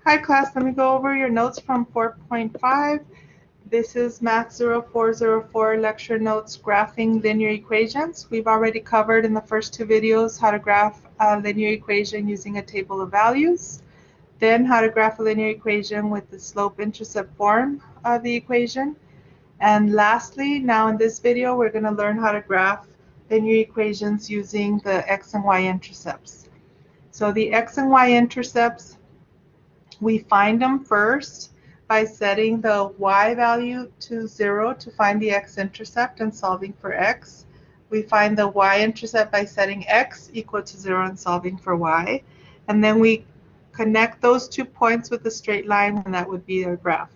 Hi class, let me go over your notes from 4.5. This is Math 0404 lecture notes graphing linear equations. We've already covered in the first two videos how to graph a linear equation using a table of values, then how to graph a linear equation with the slope-intercept form of the equation. And lastly, now in this video, we're going to learn how to graph linear equations using the x and y intercepts. So the x and y intercepts, we find them first by setting the y value to 0 to find the x-intercept and solving for x. We find the y-intercept by setting x equal to 0 and solving for y. And then we connect those 2 points with a straight line, and that would be our graph.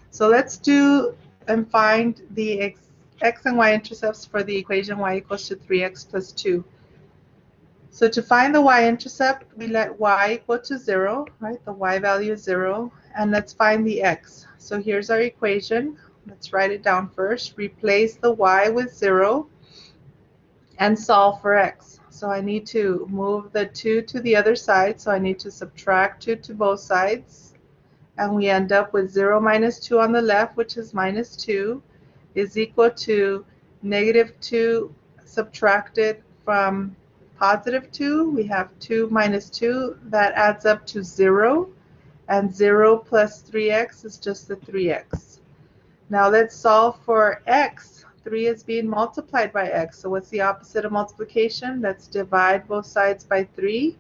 So let's do and find the x and y-intercepts for the equation y equals to 3x plus 2. So to find the y-intercept, we let y equal to 0, right? The y value is 0. And let's find the x. So here's our equation. Let's write it down first. Replace the y with 0 and solve for x. So I need to move the 2 to the other side. So I need to subtract 2 to both sides. And we end up with 0 minus 2 on the left, which is minus 2, is equal to negative 2 subtracted from positive 2. We have 2 minus 2. That adds up to 0. And 0 plus 3x is just the 3x. Now let's solve for x. 3 is being multiplied by x. So what's the opposite of multiplication? Let's divide both sides by 3.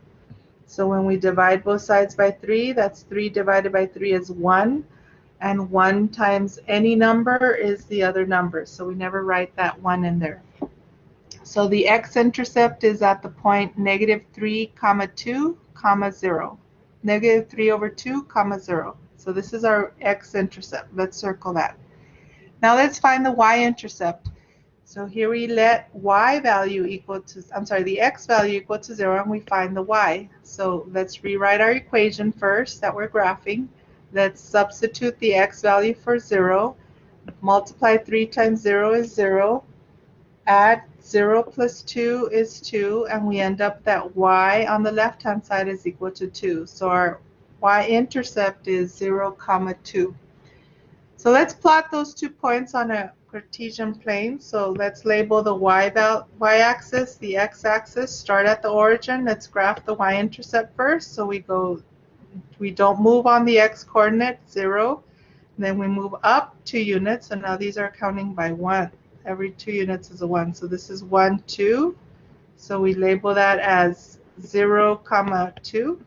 So when we divide both sides by 3, that's 3 divided by 3 is 1. And 1 times any number is the other number. So we never write that 1 in there. So the x-intercept is at the point negative 3 comma 2 comma 0. Negative 3 over 2 comma 0. So this is our x-intercept. Let's circle that. Now let's find the y-intercept. So here we let y value equal to, the x value equal to 0, and we find the y. So let's rewrite our equation first that we're graphing. Let's substitute the x value for 0. Multiply 3 times 0 is 0. Add 0 plus 2 is 2, and we end up that y on the left-hand side is equal to 2. So our y-intercept is 0, 2. So let's plot those 2 points on a Cartesian plane. So let's label the y-axis, the x-axis. Start at the origin. Let's graph the y-intercept first. So we don't move on the x-coordinate, 0. Then we move up 2 units, and now these are counting by 1. Every 2 units is a 1. So this is 1, 2. So we label that as 0, 2.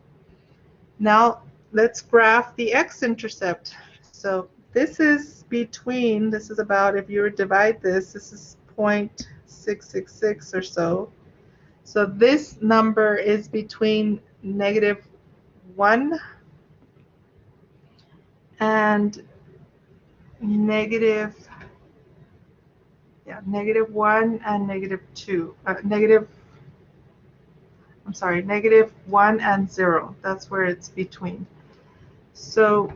Now let's graph the x-intercept. So this is about, if you were to divide this is 0.666 or so. So this number is between negative 1 and negative 1 and negative 2. Negative 1 and 0. That's where it's between. So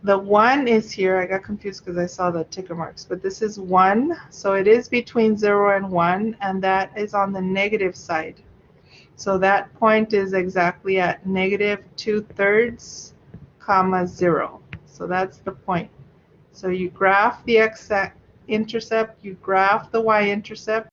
the 1 is here. I got confused because I saw the ticker marks, but this is 1. So it is between 0 and 1, and that is on the negative side. So that point is exactly at negative 2/3, 0. So that's the point. So you graph the x-intercept, you graph the y-intercept.